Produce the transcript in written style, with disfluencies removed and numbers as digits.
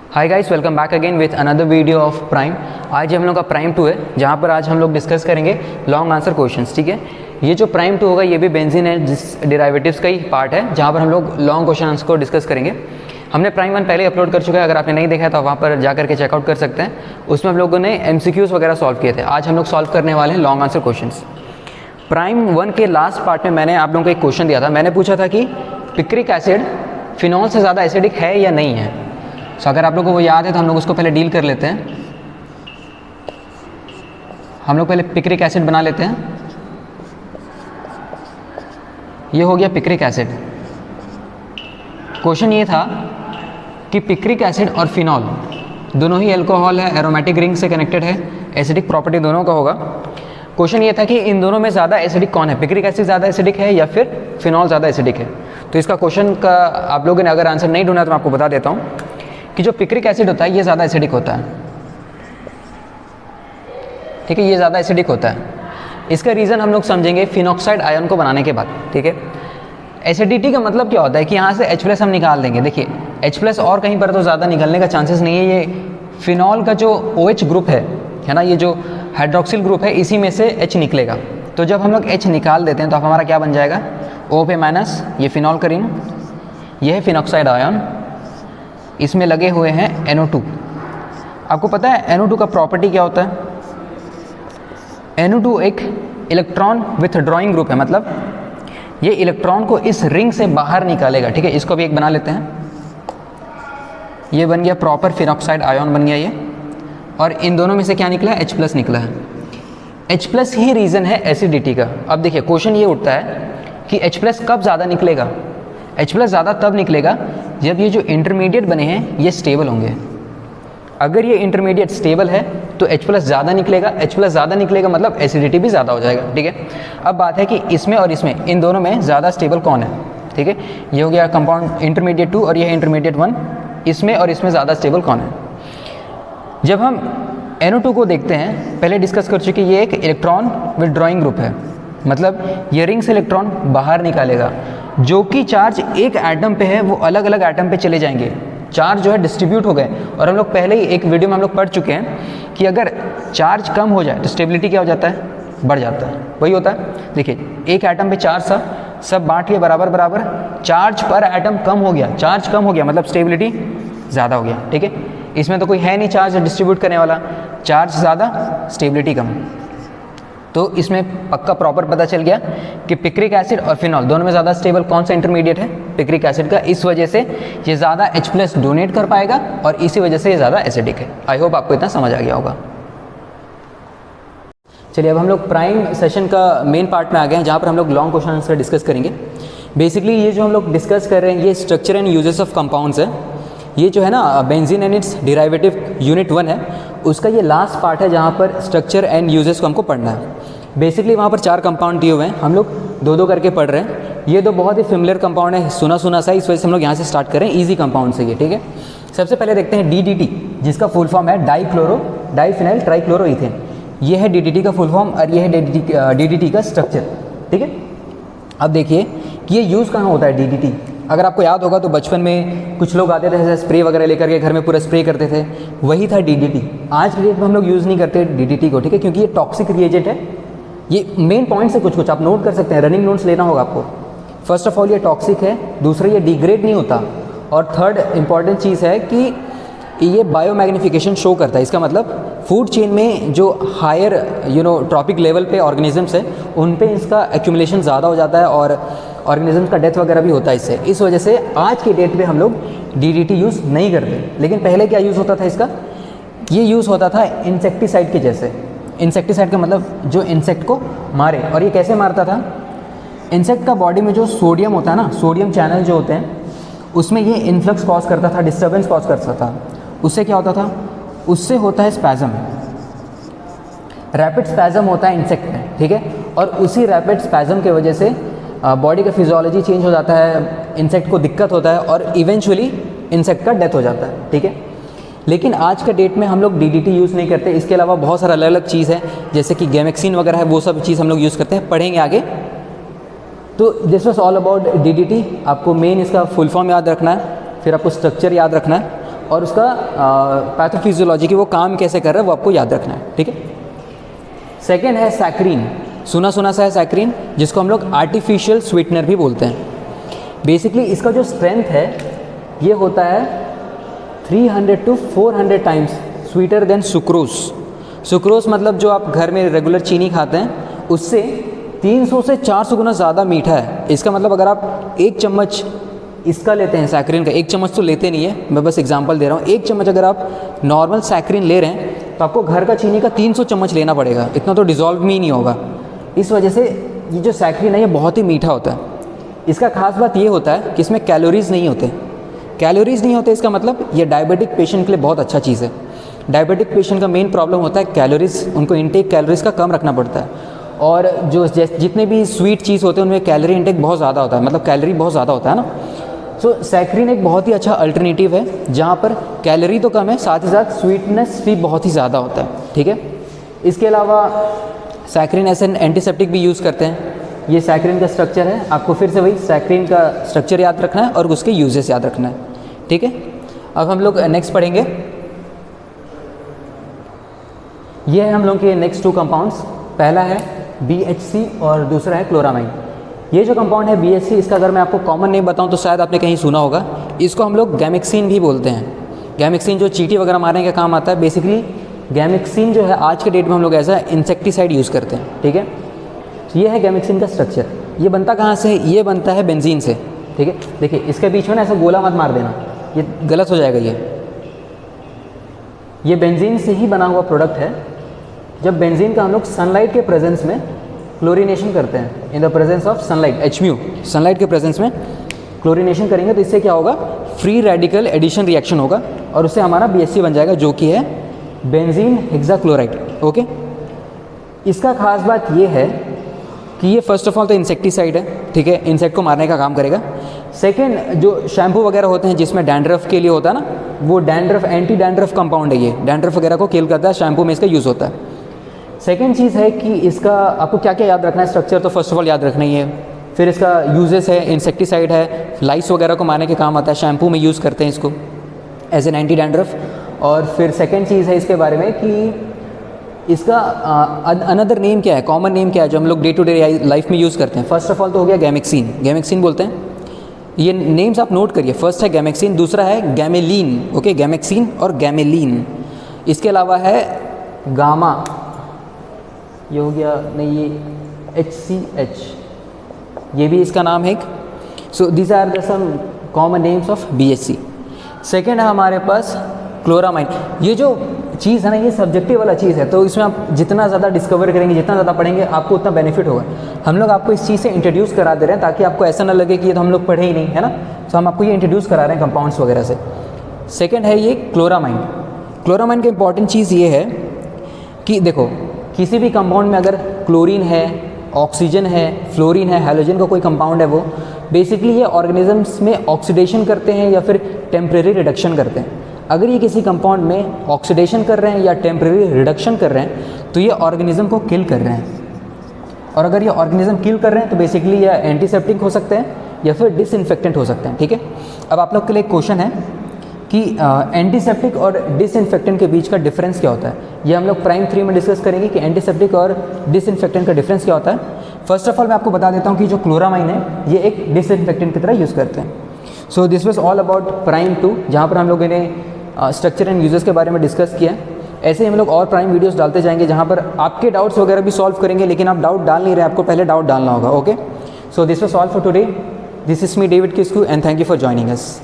Hi guys, welcome back again with another video of prime. आज हम लोग का प्राइम 2 है, जहाँ पर आज हम लोग डिस्कस करेंगे लॉन्ग आंसर क्वेश्चंस। ठीक है, ये जो प्राइम 2 होगा ये भी बेंजीन है जिस डेरिवेटिव्स का ही पार्ट है, जहाँ पर हम लोग लॉन्ग क्वेश्चन आंसर को डिस्कस करेंगे। हमने प्राइम 1 पहले अपलोड कर चुका है, अगर आपने नहीं देखा तो वहाँ पर जा करके चेकआउट कर सकते हैं। उसमें हम लोगों ने MCQs वगैरह सॉल्व किए थे। आज हम लोग सॉल्व करने वाले हैं लॉन्ग आंसर क्वेश्चंस। प्राइम 1 के लास्ट पार्ट में मैंने आप लोगों को एक क्वेश्चन दिया था। मैंने पूछा था कि पिक्रिक एसिड फिनॉल से ज़्यादा एसिडिक है या नहीं है। सो अगर आप लोगों को वो याद है तो हम लोग उसको पहले डील कर लेते हैं। हम लोग पहले पिक्रिक एसिड बना लेते हैं। ये हो गया पिक्रिक एसिड। क्वेश्चन ये था कि पिक्रिक एसिड और फिनॉल दोनों ही अल्कोहल है, एरोमेटिक रिंग से कनेक्टेड है, एसिडिक प्रॉपर्टी दोनों का होगा। क्वेश्चन ये था कि इन दोनों में ज़्यादा एसिडिक कौन है, पिक्रिक एसिड ज़्यादा एसिडिक है या फिर फिनॉल ज़्यादा एसिडिक है। तो इसका क्वेश्चन का आप लोगों ने अगर आंसर नहीं ढूंढा तो मैं आपको बता देता हूँ कि जो पिक्रिक एसिड होता है ये ज़्यादा एसिडिक होता है। ठीक है, ये ज़्यादा एसिडिक होता है। इसका रीज़न हम लोग समझेंगे फिनॉक्साइड आयन को बनाने के बाद। ठीक है, एसिडिटी का मतलब क्या होता है कि यहाँ से H+ हम निकाल देंगे। देखिए H+ और कहीं पर तो ज़्यादा निकलने का चांसेस नहीं है। ये फिनॉल का जो OH ग्रुप है ना, ये जो हाइड्रोक्सिल ग्रुप है, इसी में से H निकलेगा। तो जब हम लोग H निकाल देते हैं तो हमारा क्या बन जाएगा, O पे माइनस, ये फिनॉल का रिंग, ये है फिनॉक्साइड आयन, इसमें लगे हुए हैं NO2। आपको पता है NO2 का प्रॉपर्टी क्या होता है। NO2 एक इलेक्ट्रॉन विथड्रॉइंग ग्रुप है, मतलब ये इलेक्ट्रॉन को इस रिंग से बाहर निकालेगा। ठीक है, इसको भी एक बना लेते हैं। ये बन गया प्रॉपर फिनॉक्साइड आयन बन गया ये, और इन दोनों में से क्या निकला है, H+ निकला है। H+ ही रीज़न है एसिडिटी का। अब देखिए क्वेश्चन ये उठता है कि H+ कब ज़्यादा निकलेगा। H+ ज़्यादा तब निकलेगा जब ये जो इंटरमीडिएट बने हैं ये स्टेबल होंगे। अगर ये इंटरमीडिएट स्टेबल है तो H+ ज़्यादा निकलेगा। H+ ज़्यादा निकलेगा मतलब एसिडिटी भी ज़्यादा हो जाएगा। ठीक है, अब बात है कि इसमें और इसमें, इन दोनों में ज़्यादा स्टेबल कौन है। ठीक है, ये हो गया कंपाउंड इंटरमीडिएट 2 और ये है इंटरमीडिएट 1। इसमें और इसमें ज़्यादा स्टेबल कौन है। जब हम NO2 को देखते हैं, पहले डिस्कस कर चुके, ये एक इलेक्ट्रॉन विथड्रॉइंग ग्रुप है, मतलब ये रिंग से इलेक्ट्रॉन बाहर निकालेगा। जो कि चार्ज एक एटम पे है वो अलग अलग एटम पे चले जाएंगे, चार्ज जो है डिस्ट्रीब्यूट हो गए। और हम लोग पहले ही एक वीडियो में हम लोग पढ़ चुके हैं कि अगर चार्ज कम हो जाए तो स्टेबिलिटी क्या हो जाता है, बढ़ जाता है। वही होता है। देखिए एक एटम पे चार्ज था, सब बांट लिए बराबर बराबर, चार्ज पर एटम कम हो गया, चार्ज कम हो गया मतलब स्टेबिलिटी ज़्यादा हो गया। ठीक है, इसमें तो कोई है नहीं चार्ज डिस्ट्रीब्यूट करने वाला, चार्ज ज़्यादा स्टेबिलिटी कम। तो इसमें पक्का प्रॉपर पता चल गया कि पिक्रिक एसिड और फिनॉल दोनों में ज़्यादा स्टेबल कौन सा इंटरमीडिएट है, पिक्रिक एसिड का। इस वजह से ये ज़्यादा H+ डोनेट कर पाएगा और इसी वजह से ये ज़्यादा एसिडिक है। आई होप आपको इतना समझ आ गया होगा। चलिए अब हम लोग प्राइम सेशन का मेन पार्ट में आ गए हैं, जहाँ पर हम लोग लॉन्ग क्वेश्चन आंसर डिस्कस करेंगे। बेसिकली ये जो हम लोग डिस्कस कर रहे हैं ये structure and uses of compounds है। ये जो है ना benzene and it's derivative unit 1 है, उसका ये लास्ट पार्ट है जहाँ पर स्ट्रक्चर एंड यूजेस को हमको पढ़ना है। बेसिकली वहाँ पर 4 कंपाउंड दिए हुए हैं, हम लोग 2-2 करके पढ़ रहे हैं। ये तो बहुत ही फेमिलियर कंपाउंड है, सुना सुना सा, इस वजह से हम लोग यहाँ से स्टार्ट करें इजी कंपाउंड से ये। ठीक है, सबसे पहले देखते हैं DDT, जिसका फुल फॉर्म है डाइफिनाइल ट्राइक्लोरोइथेन। ये है DDT का फुल फॉर्म और ये है DDT का स्ट्रक्चर। ठीक है, अब देखिए कि ये यूज़ कहाँ होता है DDT। अगर आपको याद होगा तो बचपन में कुछ लोग आते थे ऐसे स्प्रे वगैरह लेकर के घर में पूरा स्प्रे करते थे, वही था DDT। आज के डेट में हम लोग यूज़ नहीं करते DDT को। ठीक है, क्योंकि ये टॉक्सिक रिएजेंट है। ये मेन पॉइंट से कुछ आप नोट कर सकते हैं, रनिंग नोट्स लेना होगा आपको। फर्स्ट ऑफ ऑल ये टॉक्सिक है, दूसरा ये डिग्रेड नहीं होता, और थर्ड इंपॉर्टेंट चीज़ है कि ये बायोमैग्निफिकेशन शो करता है। इसका मतलब फूड चेन में जो हायर ट्रॉपिक लेवल पे ऑर्गेनिजम्स है उन पे इसका एक्यूमुलेशन ज़्यादा हो जाता है और ऑर्गेनिजम्स का डेथ वगैरह भी होता है इससे। इस वजह से आज की डेट में हम लोग DDT यूज़ नहीं करते। लेकिन पहले क्या यूज़ होता था इसका, ये यूज़ होता था इंसेक्टिसाइड के जैसे। इंसेक्टिसाइड का मतलब जो इंसेक्ट को मारे। और ये कैसे मारता था, इंसेक्ट का बॉडी में जो सोडियम होता है ना, सोडियम चैनल जो होते हैं, उसमें ये इन्फ्लक्स कॉज करता था, डिस्टर्बेंस कॉज करता था। उससे क्या होता था, उससे होता है स्पैज़म, रैपिड स्पैज़म होता है इंसेक्ट में। ठीक है, और उसी रैपिड स्पैज़म के वजह से बॉडी का फिजियोलॉजी चेंज हो जाता है, इंसेक्ट को दिक्कत होता है और इवेंचुअली इंसेक्ट का डेथ हो जाता है। ठीक है, लेकिन आज के डेट में हम लोग DDT यूज़ नहीं करते। इसके अलावा बहुत सारा अलग अलग चीज़ है, जैसे कि गैमेक्सिन वगैरह है, वो सब चीज़ हम लोग यूज़ करते हैं, पढ़ेंगे आगे। तो this was all about DDT। आपको मेन इसका फुल फॉर्म याद रखना है, फिर आपको स्ट्रक्चर याद रखना है, और उसका पैथोफिजियोलॉजी की वो काम कैसे कर रहा है वो आपको याद रखना है, ठीक है। सेकेंड है सैक्रीन, सुना सा है सैक्रीन, जिसको हम लोग आर्टिफिशियल स्वीटनर भी बोलते हैं। बेसिकली इसका जो स्ट्रेंथ है ये होता है 300 to 400 times sweeter than sucrose. Sucrose मतलब जो आप घर में रेगुलर चीनी खाते हैं उससे 300 से 400 गुना ज़्यादा मीठा है। इसका मतलब अगर आप एक चम्मच इसका लेते हैं सैक्रीन का, एक चम्मच तो लेते नहीं है, मैं बस एग्जांपल दे रहा हूँ, एक चम्मच अगर आप नॉर्मल सैक्रीन ले रहे हैं तो आपको घर का चीनी का 300 चम्मच लेना पड़ेगा, इतना तो डिज़ोल्व ही नहीं होगा। इस वजह से ये जो सैक्रीन है ये बहुत ही मीठा होता है। इसका खास बात ये होता है कि इसमें कैलोरीज़ नहीं होते। कैलोरीज़ नहीं होते इसका मतलब ये डायबिटिक पेशेंट के लिए बहुत अच्छा चीज़ है। डायबिटिक पेशेंट का मेन प्रॉब्लम होता है कैलोरीज़, उनको इनटेक कैलोरीज़ का कम रखना पड़ता है। और जो जितने भी स्वीट चीज़ होते हैं उनमें कैलोरी इनटेक बहुत ज़्यादा होता है, मतलब कैलोरी बहुत ज़्यादा होता है ना। सो सैक्रीन एक बहुत ही अच्छा अल्टरनेटिव है जहाँ पर कैलोरी तो कम है, साथ ही साथ स्वीटनेस भी बहुत ही ज़्यादा होता है, ठीक है। इसके अलावा सैक्रीन एज एन एंटीसेप्टिक भी यूज़ करते हैं। ये सैक्रीन का स्ट्रक्चर है, आपको फिर से वही सैक्रीन का स्ट्रक्चर याद रखना है और उसके यूजेस याद रखना है, ठीक है। अब हम लोग नेक्स्ट पढ़ेंगे, ये है हम लोग के नेक्स्ट 2 कंपाउंड्स। पहला है BHC और दूसरा है क्लोरामाइन। ये जो कंपाउंड है BHC, इसका अगर मैं आपको कॉमन नेम बताऊं तो शायद आपने कहीं सुना होगा, इसको हम लोग गैमेक्सिन भी बोलते हैं। गैमेक्सिन जो चींटी वगैरह मारने का काम आता है, बेसिकली गैमेक्सिन जो है आज के डेट में हम लोग एज अ इंसेक्टिसाइड यूज़ करते हैं, ठीक है। तो ये है गैमेक्सिन का स्ट्रक्चर। ये बनता कहाँ से है? ये बनता है बेंजीन से, ठीक है। देखिए इसके बीच में ना ऐसा गोला मत मार देना, ये गलत हो जाएगा। ये बेंजीन से ही बना हुआ प्रोडक्ट है। जब बेंजीन का हम लोग सनलाइट के प्रेजेंस में क्लोरीनेशन करते हैं, in the presence of sunlight, HMU, sunlight के प्रेजेंस में क्लोरीनेशन करेंगे तो इससे क्या होगा, फ्री रेडिकल एडिशन रिएक्शन होगा और उससे हमारा BHC बन जाएगा, जो कि है बेंजीन हेक्साक्लोराइड, ओके। इसका खास बात ये है कि ये फर्स्ट ऑफ ऑल तो इंसेक्टिसाइड है, ठीक है, इंसेक्ट को मारने का काम करेगा। सेकेंड, जो शैम्पू वगैरह होते हैं जिसमें डैंड्रफ के लिए होता है ना, वो डैंड्रफ एंटी डैंड्रफ कंपाउंड है। ये डैंड्रफ वगैरह को किल करता है, शैम्पू में इसका यूज़ होता है। सेकेंड चीज़ है कि इसका आपको क्या क्या याद रखना है, स्ट्रक्चर तो फर्स्ट ऑफ ऑल याद रखना ही है। फिर इसका यूजेस है, इंसेक्टिसाइड है, लाइस वगैरह को मारने के काम आता है, शैम्पू में यूज़ करते हैं इसको एज एन एंटी डैंड्रफ। और फिर सेकेंड चीज़ है इसके बारे में कि इसका अनदर नेम क्या है, कॉमन नेम क्या है जो हम लोग डे टू डे लाइफ में यूज़ करते हैं। फर्स्ट ऑफ ऑल तो हो गया गैमेक्सिन, गैमेक्सिन बोलते हैं। ये नेम्स आप नोट करिए, फर्स्ट है गैमेक्सिन, दूसरा है गैमेलीन, ओके, गैमेक्सिन और गैमेलीन। इसके अलावा है गामा, ये हो गया नहीं, ये HCH, ये भी इसका नाम है एक। So this are the some common names of BHC। Second है हमारे पास क्लोरामाइन। ये जो चीज़ है ना, ये सब्जेक्टिव वाला चीज़ है, तो इसमें आप जितना ज़्यादा डिस्कवर करेंगे, जितना ज़्यादा पढ़ेंगे, आपको उतना बेनिफिट होगा। हम लोग आपको इस चीज़ से इंट्रोड्यूस करा दे रहे हैं ताकि आपको ऐसा ना लगे कि ये तो हम लोग पढ़े ही नहीं, है ना। तो हम आपको ये इंट्रोड्यूस करा रहे हैं कंपाउंड्स वगैरह से। सेकेंड है ये क्लोरामाइन। क्लोरामाइन का इंपॉर्टेंट चीज़ ये है कि देखो, किसी भी कंपाउंड में अगर क्लोरीन है, ऑक्सीजन है, फ्लोरीन है, हैलोजन का कोई कंपाउंड है, वो बेसिकली ये ऑर्गेनिजम्स में ऑक्सीडेशन करते हैं या फिर टेम्परेरी रिडक्शन करते हैं। अगर ये किसी कंपाउंड में ऑक्सीडेशन कर रहे हैं या टेम्परेरी रिडक्शन कर रहे हैं तो ये ऑर्गेनिज्म को किल कर रहे हैं। और अगर ये ऑर्गेनिज्म किल कर रहे हैं तो बेसिकली ये एंटीसेप्टिक हो सकते हैं या फिर डिसइंफेक्टेंट हो सकते हैं, ठीक है। अब आप लोग के लिए एक क्वेश्चन है कि एंटीसेप्टिक और डिसइंफेक्टेंट के बीच का डिफरेंस क्या होता है। ये हम लोग प्राइम 3 में डिस्कस करेंगे कि एंटीसेप्टिक और डिसइंफेक्टेंट का डिफरेंस क्या होता है। फर्स्ट ऑफ ऑल मैं आपको बता देता हूँ कि जो क्लोरामाइन है ये एक डिसइंफेक्टेंट की तरह यूज़ करते हैं। So this was all about prime 2, जहाँ पर हम लोगों ने स्ट्रक्चर एंड यूजेस के बारे में डिस्कस किया है। ऐसे ही हम लोग और प्राइम वीडियोस डालते जाएंगे जहाँ पर आपके डाउट्स वगैरह भी सॉल्व करेंगे, लेकिन आप डाउट डाल नहीं रहे, आपको पहले डाउट डालना होगा, okay. So this was all for today. This is me David Kisku and thank you for joining us.